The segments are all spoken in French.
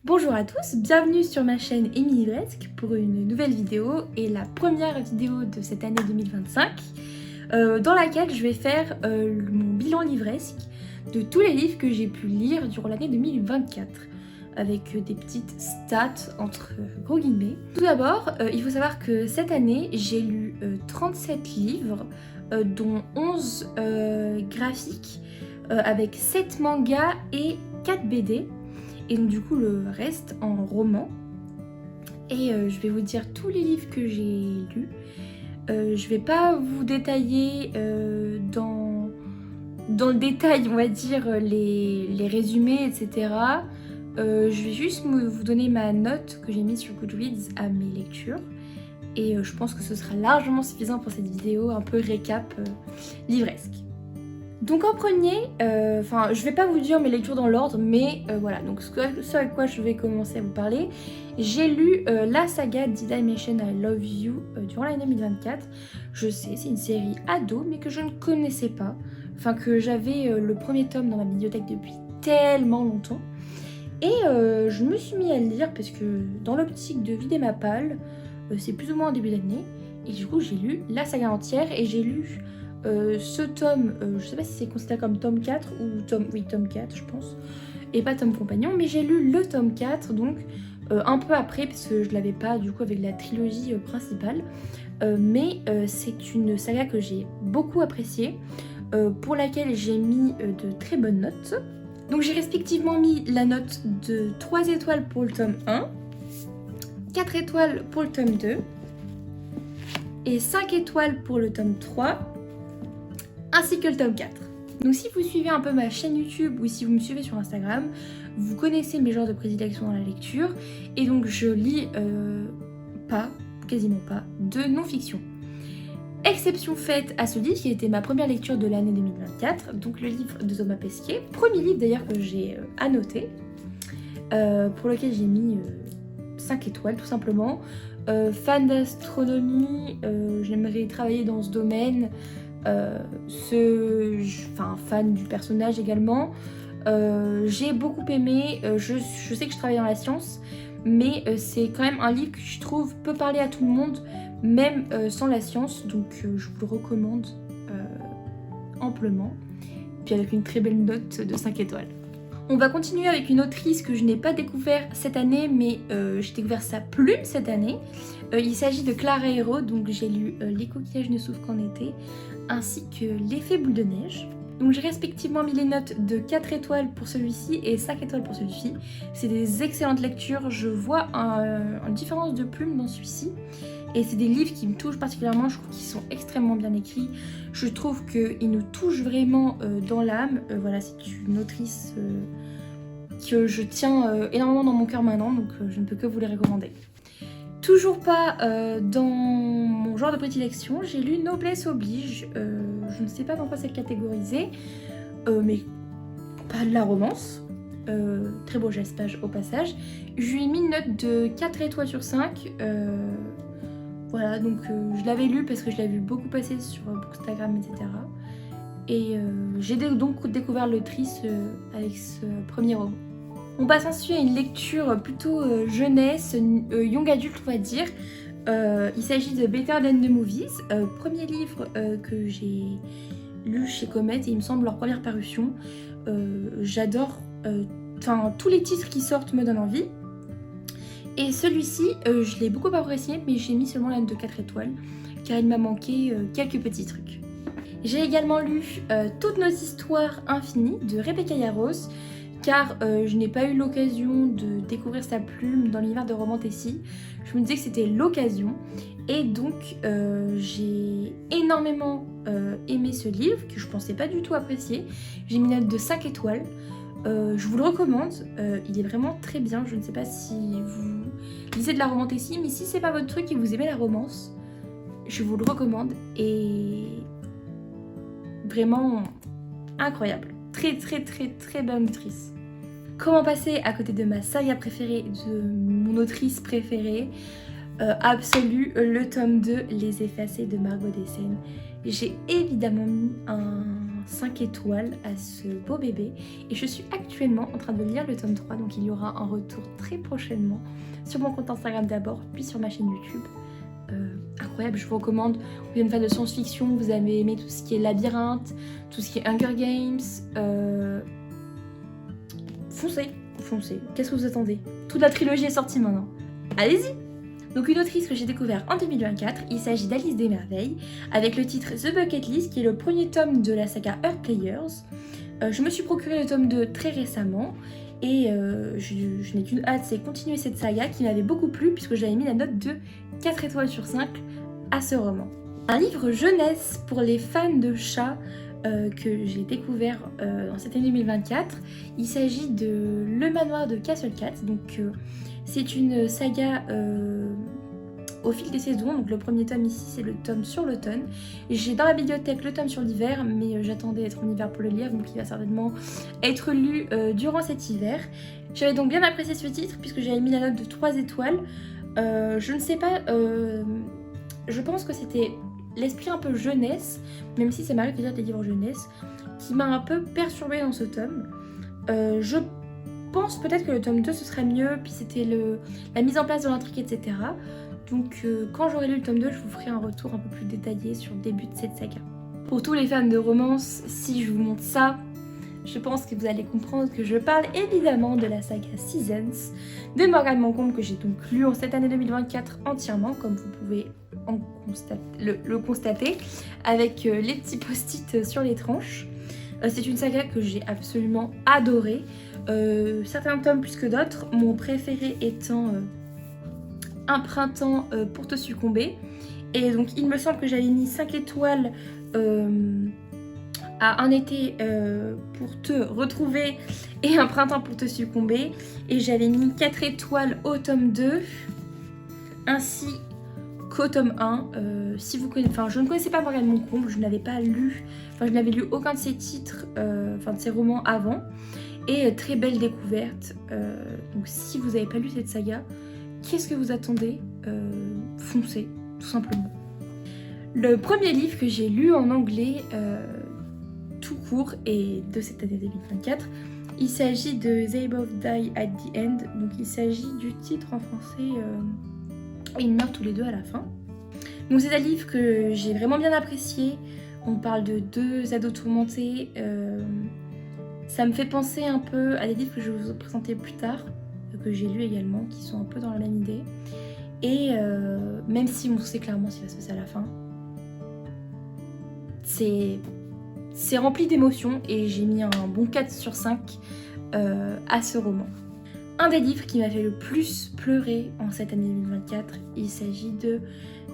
Bonjour à tous, bienvenue sur ma chaîne Émilie Livresque pour une nouvelle vidéo et la première vidéo de cette année 2025 dans laquelle je vais faire mon bilan livresque de tous les livres que j'ai pu lire durant l'année 2024 avec des petites stats entre gros guillemets. Tout d'abord, il faut savoir que cette année j'ai lu 37 livres dont 11 graphiques avec 7 mangas et 4 BD. Et donc du coup le reste en roman. Et je vais vous dire tous les livres que j'ai lus. Je vais pas vous détailler dans le détail, on va dire, les résumés, etc. Je vais juste vous donner ma note que j'ai mise sur Goodreads à mes lectures. Et je pense que ce sera largement suffisant pour cette vidéo, un peu récap livresque. Donc en premier, je vais pas vous dire mes lectures dans l'ordre, mais voilà, donc ce avec quoi je vais commencer à vous parler, j'ai lu la saga D-Dimension I Love You durant l'année 2024. Je sais, c'est une série ado, mais que je ne connaissais pas, enfin que j'avais le premier tome dans ma bibliothèque depuis tellement longtemps. Et je me suis mis à le lire parce que dans l'optique de vider ma palle, c'est plus ou moins en début d'année, et du coup j'ai lu la saga entière et j'ai lu ce tome, je sais pas si c'est considéré comme tome 4 ou tome 4 je pense, et pas tome compagnon, mais j'ai lu le tome 4 donc un peu après parce que je l'avais pas du coup avec la trilogie principale, mais c'est une saga que j'ai beaucoup appréciée, pour laquelle j'ai mis de très bonnes notes. Donc j'ai respectivement mis la note de 3 étoiles pour le tome 1, 4 étoiles pour le tome 2 et 5 étoiles pour le tome 3, ainsi que le tome 4. Donc si vous suivez un peu ma chaîne YouTube ou si vous me suivez sur Instagram, vous connaissez mes genres de prédilection dans la lecture, et donc je lis quasiment pas, de non-fiction. Exception faite à ce livre qui a été ma première lecture de l'année 2024, donc le livre de Thomas Pesquet, premier livre d'ailleurs que j'ai annoté, pour lequel j'ai mis 5 étoiles tout simplement. Fan d'astronomie, j'aimerais travailler dans ce domaine. Fan du personnage également. J'ai beaucoup aimé, je sais que je travaille dans la science, mais c'est quand même un livre que je trouve peut parler à tout le monde, même sans la science, donc je vous le recommande amplement, puis avec une très belle note de 5 étoiles. On va continuer avec une autrice que je n'ai pas découvert cette année, mais j'ai découvert sa plume cette année. Il s'agit de Clara Hérault, donc j'ai lu Les coquillages ne souffrent qu'en été, ainsi que L'effet boule de neige. Donc j'ai respectivement mis les notes de 4 étoiles pour celui-ci et 5 étoiles pour celui-ci. C'est des excellentes lectures, je vois une différence de plume dans celui-ci. Et c'est des livres qui me touchent particulièrement, je trouve qu'ils sont extrêmement bien écrits. Je trouve qu'ils nous touchent vraiment dans l'âme. Voilà, c'est une autrice que je tiens énormément dans mon cœur maintenant, donc je ne peux que vous les recommander. Toujours pas dans mon genre de prédilection, j'ai lu Noblesse oblige. Je ne sais pas dans quoi c'est catégorisé, mais pas de la romance. Très beau geste au passage. Je lui ai mis une note de 4 étoiles sur 5. Voilà, donc je l'avais lu parce que je l'avais vu beaucoup passer sur Instagram, etc. Et j'ai donc découvert l'autrice avec ce premier roman. On passe ensuite à une lecture plutôt jeunesse, young adulte on va dire. Il s'agit de Better Than the Movies, premier livre que j'ai lu chez Comet et il me semble leur première parution. J'adore, tous les titres qui sortent me donnent envie. Et celui-ci, je l'ai beaucoup apprécié, mais j'ai mis seulement la note de 4 étoiles, car il m'a manqué quelques petits trucs. J'ai également lu Toutes nos histoires infinies de Rebecca Yarros, car je n'ai pas eu l'occasion de découvrir sa plume dans l'univers de Romantessi. Je me disais que c'était l'occasion, et donc j'ai énormément aimé ce livre, que je pensais pas du tout apprécier. J'ai mis une note de 5 étoiles. Je vous le recommande, il est vraiment très bien. Je ne sais pas si vous lisez de la romantessie, mais si c'est pas votre truc et vous aimez la romance, je vous le recommande, et vraiment incroyable. Très très très très bonne autrice. Comment passer à côté de ma saga préférée, de mon autrice préférée absolue, le tome 2, Les Effacés de Margot Dessen. J'ai évidemment mis un 5 étoiles à ce beau bébé. Et je suis actuellement en train de lire le tome 3, donc il y aura un retour très prochainement sur mon compte Instagram d'abord, puis sur ma chaîne YouTube. Incroyable, je vous recommande. Vous êtes une fan de science-fiction, vous avez aimé tout ce qui est labyrinthe, tout ce qui est Hunger Games, foncez. Qu'est-ce que vous attendez? Toute la trilogie est sortie maintenant. Allez-y! Donc une autrice que j'ai découvert en 2024, il s'agit d'Alice des Merveilles, avec le titre The Bucket List, qui est le premier tome de la saga Earth Players. Je me suis procuré le tome 2 très récemment, et je n'ai qu'une hâte, c'est continuer cette saga qui m'avait beaucoup plu, puisque j'avais mis la note de 4 étoiles sur 5 à ce roman. Un livre jeunesse pour les fans de chats, que j'ai découvert dans cette année 2024. Il s'agit de Le Manoir de Castle Cat. Donc c'est une saga au fil des saisons. Donc le premier tome ici, c'est le tome sur l'automne. J'ai dans la bibliothèque le tome sur l'hiver, mais j'attendais d'être en hiver pour le lire, donc il va certainement être lu durant cet hiver. J'avais donc bien apprécié ce titre puisque j'avais mis la note de 3 étoiles. Je ne sais pas, je pense que c'était l'esprit un peu jeunesse, même si ça m'arrive de lire des livres jeunesse, qui m'a un peu perturbée dans ce tome. Je pense peut-être que le tome 2 ce serait mieux, puis c'était la mise en place de l'intrigue, etc. Donc quand j'aurai lu le tome 2, je vous ferai un retour un peu plus détaillé sur le début de cette saga. Pour tous les fans de romance, si je vous montre ça, je pense que vous allez comprendre que je parle évidemment de la saga Seasons de Morgane Moncombe, que j'ai donc lu en cette année 2024 entièrement, comme vous pouvez le constater, avec les petits post-it sur les tranches. C'est une saga que j'ai absolument adorée, certains tomes plus que d'autres, mon préféré étant Un printemps pour te succomber. Et donc il me semble que j'avais mis 5 étoiles à Un été pour te retrouver et Un printemps pour te succomber, et j'avais mis 4 étoiles au tome 2 ainsi qu'au tome 1. Si vous connaissez, je ne connaissais pas Morgane Moncombe, je n'avais pas lu, je n'avais lu aucun de ses titres, de ses romans avant, et très belle découverte. Donc si vous n'avez pas lu cette saga, qu'est-ce que vous attendez? Foncez, tout simplement. Le premier livre que j'ai lu en anglais tout court et de cette année 2024, il s'agit de They Both Die at the End. Donc il s'agit du titre en français Ils meurent tous les deux à la fin. Donc c'est un livre que j'ai vraiment bien apprécié. On parle de 2 ados tourmentés. Ça me fait penser un peu à des livres que je vais vous présenter plus tard, que j'ai lus également, qui sont un peu dans la même idée. Et même si on sait clairement ce qui va se passer à la fin, c'est rempli d'émotions et j'ai mis un bon 4 sur 5 à ce roman. Un des livres qui m'a fait le plus pleurer en cette année 2024, il s'agit de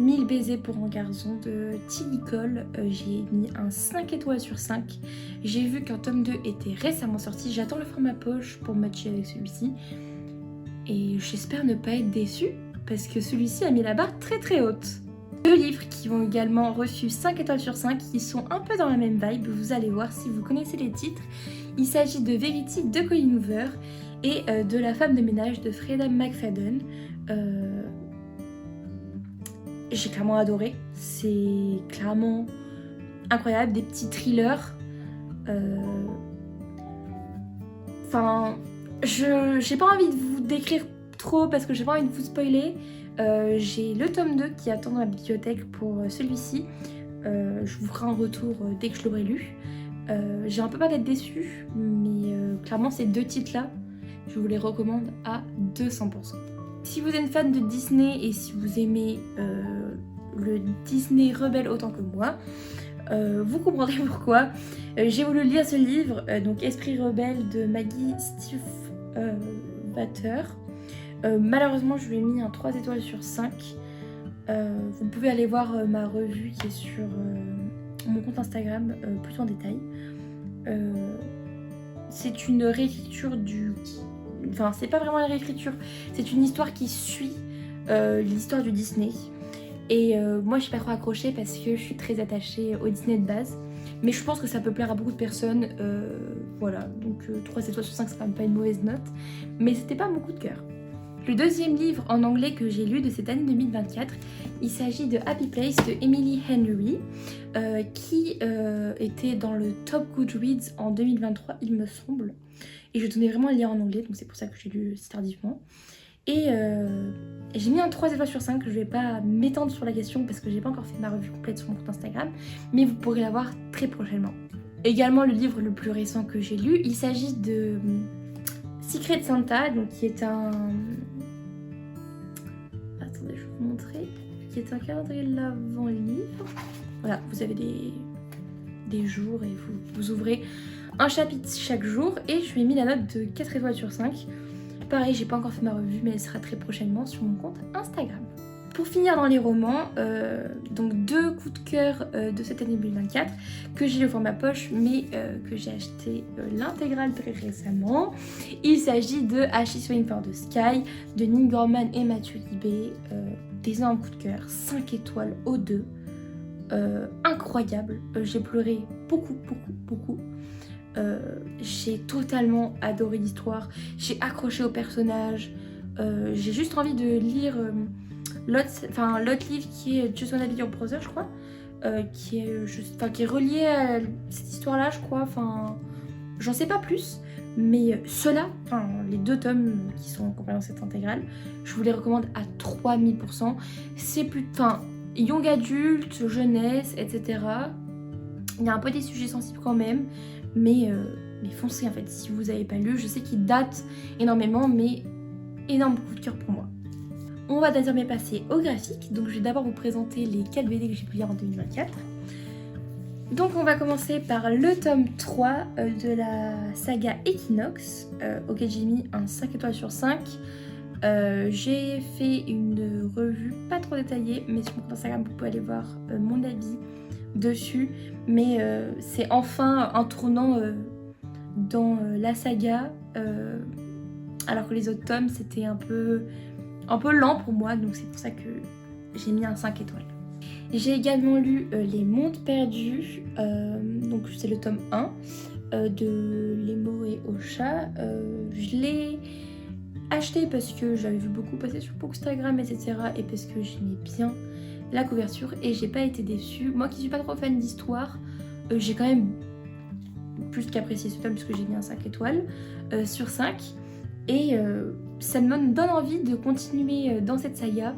1000 baisers pour un garçon de Tilly Cole. J'ai mis un 5 étoiles sur 5. J'ai vu qu'un tome 2 était récemment sorti. J'attends le format poche pour matcher avec celui-ci. Et j'espère ne pas être déçue parce que celui-ci a mis la barre très très haute. 2 livres qui ont également reçu 5 étoiles sur 5, qui sont un peu dans la même vibe, vous allez voir si vous connaissez les titres. Il s'agit de Verity de Colleen Hoover et de La femme de ménage de Freida McFadden. J'ai clairement adoré, c'est clairement incroyable, des petits thrillers. J'ai pas envie de vous décrire trop parce que j'ai pas envie de vous spoiler. J'ai le tome 2 qui attend dans la bibliothèque pour celui-ci. Je vous ferai un retour dès que je l'aurai lu. J'ai un peu peur d'être déçue, mais clairement ces 2 titres-là, je vous les recommande à 200%. Si vous êtes fan de Disney et si vous aimez le Disney rebelle autant que moi, vous comprendrez pourquoi. J'ai voulu lire ce livre, donc Esprit rebelle de Maggie Stiefvater. Malheureusement, je lui ai mis un 3 étoiles sur 5. Vous pouvez aller voir ma revue qui est sur mon compte Instagram plus en détail. C'est une réécriture du... Enfin, c'est pas vraiment une réécriture, c'est une histoire qui suit l'histoire du Disney. Et moi, j'ai pas trop accroché parce que je suis très attachée au Disney de base. Mais je pense que ça peut plaire à beaucoup de personnes. Voilà, donc 3 étoiles sur 5, c'est quand même pas une mauvaise note. Mais c'était pas mon coup de cœur. Le deuxième livre en anglais que j'ai lu de cette année 2024, il s'agit de Happy Place de Emily Henry, qui était dans le top Goodreads en 2023, il me semble. Et je tenais vraiment à le lire en anglais, donc c'est pour ça que j'ai lu si tardivement. Et j'ai mis un 3 étoiles sur 5, je vais pas m'étendre sur la question parce que j'ai pas encore fait ma revue complète sur mon compte Instagram, mais vous pourrez la voir très prochainement. Également le livre le plus récent que j'ai lu, il s'agit de Secret Santa, donc qui est un... Attendez, je vais vous montrer. Qui est un calendrier de l'avant livre. Voilà, vous avez des jours et vous ouvrez un chapitre chaque jour. Et je lui ai mis la note de 4 étoiles sur 5. Pareil, j'ai pas encore fait ma revue, mais elle sera très prochainement sur mon compte Instagram. Pour finir dans les romans, donc 2 coups de cœur de cette année 2024 que j'ai au format poche, mais que j'ai acheté l'intégrale très récemment. Il s'agit de Ashes Is Waiting for the Sky de Neil Gaiman et Mathieu Libé. Des énormes coups de cœur, 5 étoiles aux deux. Incroyable, j'ai pleuré beaucoup. J'ai totalement adoré l'histoire, j'ai accroché au personnage, j'ai juste envie de lire l'autre livre qui est Just Wanna Be Your Brother, je crois, qui est relié à cette histoire-là, je crois, j'en sais pas plus, mais ceux-là, les 2 tomes qui sont accompagnés dans cette intégrale, je vous les recommande à 3000%. C'est plus, young adulte, jeunesse, etc. Il y a un peu des sujets sensibles quand même, mais foncez en fait si vous n'avez pas lu. Je sais qu'il date énormément, mais énorme coup de cœur pour moi. On va désormais passer au graphique. Donc je vais d'abord vous présenter les 4 BD que j'ai pu lire en 2024. Donc on va commencer par le tome 3 de la saga Equinox, auquel j'ai mis un 5 étoiles sur 5. J'ai fait une revue pas trop détaillée, mais sur mon compte Instagram vous pouvez aller voir mon avis dessus. Mais c'est enfin un tournant dans la saga, alors que les autres tomes c'était un peu lent pour moi, donc c'est pour ça que j'ai mis un 5 étoiles. J'ai également lu Les Mondes Perdus, donc c'est le tome 1 de Lemo et Ocha. Je l'ai acheté parce que j'avais vu beaucoup passer sur Instagram, etc. et parce que j'aimais bien la couverture et j'ai pas été déçue. Moi qui suis pas trop fan d'histoire, j'ai quand même plus qu'apprécié ce tome parce que j'ai mis un 5 étoiles sur 5 et ça me donne envie de continuer dans cette saga,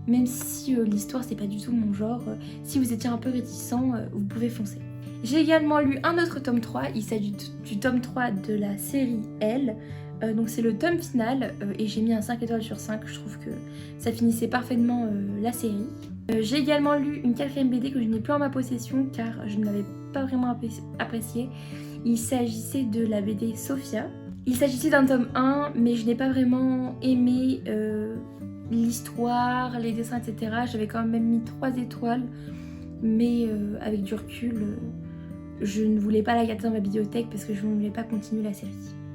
même si l'histoire c'est pas du tout mon genre. Si vous étiez un peu réticent, vous pouvez foncer. J'ai également lu un autre tome 3, il s'agit du tome 3 de la série Elle. Donc c'est le tome final et j'ai mis un 5 étoiles sur 5, je trouve que ça finissait parfaitement la série. J'ai également lu une 4e BD que je n'ai plus en ma possession car je ne l'avais pas vraiment appréciée. Il s'agissait de la BD Sophia. Il s'agissait d'un tome 1 mais je n'ai pas vraiment aimé l'histoire, les dessins, etc. J'avais quand même mis 3 étoiles, mais avec du recul, je ne voulais pas la garder dans ma bibliothèque parce que je ne voulais pas continuer la série.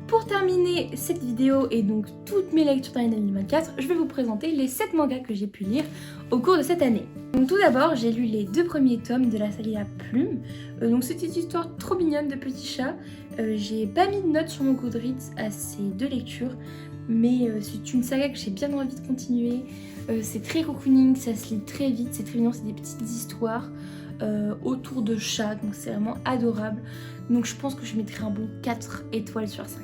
Pour terminer cette vidéo et donc toutes mes lectures de l'année 2024, je vais vous présenter les 7 mangas que j'ai pu lire au cours de cette année. Donc tout d'abord, j'ai lu les 2 premiers tomes de la saga Plume. Donc c'est une histoire trop mignonne de petits chats. J'ai pas mis de notes sur mon Goodreads à ces 2 lectures, mais c'est une saga que j'ai bien envie de continuer. C'est très cocooning, ça se lit très vite, c'est très mignon, c'est des petites histoires autour de chats, donc c'est vraiment adorable. Donc je pense que je mettrai un bon 4 étoiles sur 5.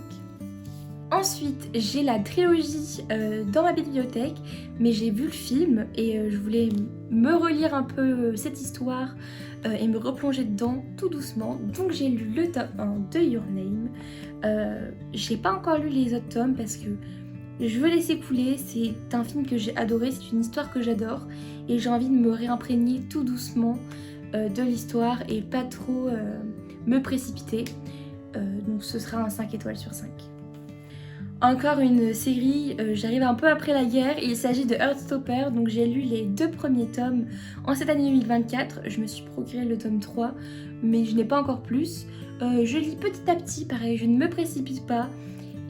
Ensuite, j'ai la trilogie dans ma bibliothèque, mais j'ai vu le film et je voulais me relire un peu cette histoire et me replonger dedans tout doucement. Donc j'ai lu le tome 1 de Your Name. J'ai pas encore lu les autres tomes parce que je veux laisser couler. C'est un film que j'ai adoré, c'est une histoire que j'adore et j'ai envie de me réimprégner tout doucement de l'histoire et pas trop me précipiter. Donc ce sera un 5 étoiles sur 5. Encore une série, j'arrive un peu après la guerre, il s'agit de Heartstopper, donc j'ai lu les 2 premiers tomes en cette année 2024, je me suis procuré le tome 3, mais je n'ai pas encore plus. Je lis petit à petit, pareil, je ne me précipite pas,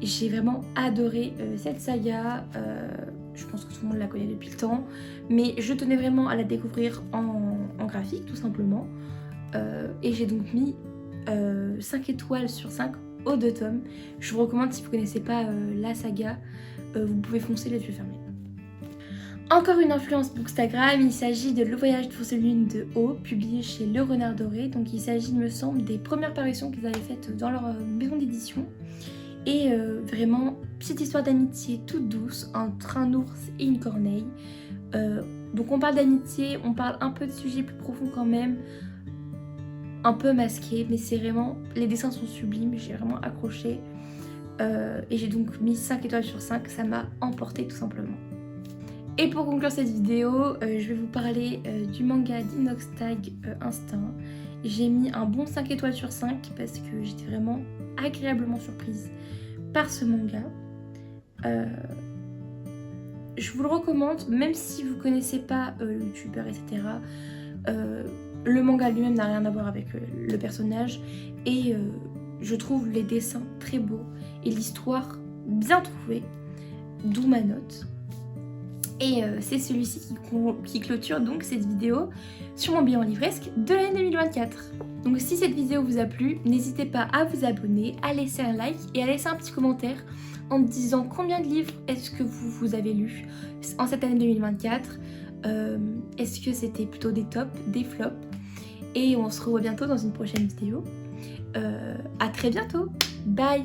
j'ai vraiment adoré cette saga, je pense que tout le monde la connaît depuis le temps, mais je tenais vraiment à la découvrir en graphique tout simplement, et j'ai donc mis 5 étoiles sur 5 aux 2 tomes. Je vous recommande si vous ne connaissez pas la saga vous pouvez foncer les yeux fermés. Encore une influence Bookstagram, il s'agit de Le Voyage de Fausse Lune de Haut, publié chez Le Renard Doré. Donc il s'agit, il me semble, des premières parutions qu'ils avaient faites dans leur maison d'édition. Et vraiment, petite histoire d'amitié toute douce entre un ours et une corneille. Donc on parle d'amitié, on parle un peu de sujets plus profonds quand même, un peu masqués, mais c'est vraiment, les dessins sont sublimes, j'ai vraiment accroché. Et j'ai donc mis 5 étoiles sur 5, ça m'a emporté tout simplement. Et pour conclure cette vidéo, je vais vous parler du manga d'Inox Tag Instinct. J'ai mis un bon 5 étoiles sur 5 parce que j'étais vraiment agréablement surprise par ce manga. Je vous le recommande, même si vous connaissez pas le youtubeur, etc. Le manga lui-même n'a rien à voir avec le personnage et je trouve les dessins très beaux et l'histoire bien trouvée, d'où ma note. Et c'est celui-ci qui clôture donc cette vidéo sur mon bilan livresque de l'année 2024. Donc si cette vidéo vous a plu, n'hésitez pas à vous abonner, à laisser un like et à laisser un petit commentaire en me disant combien de livres est-ce que vous avez lu en cette année 2024. Est-ce que c'était plutôt des tops, des flops? Et on se revoit bientôt dans une prochaine vidéo. À très bientôt. Bye.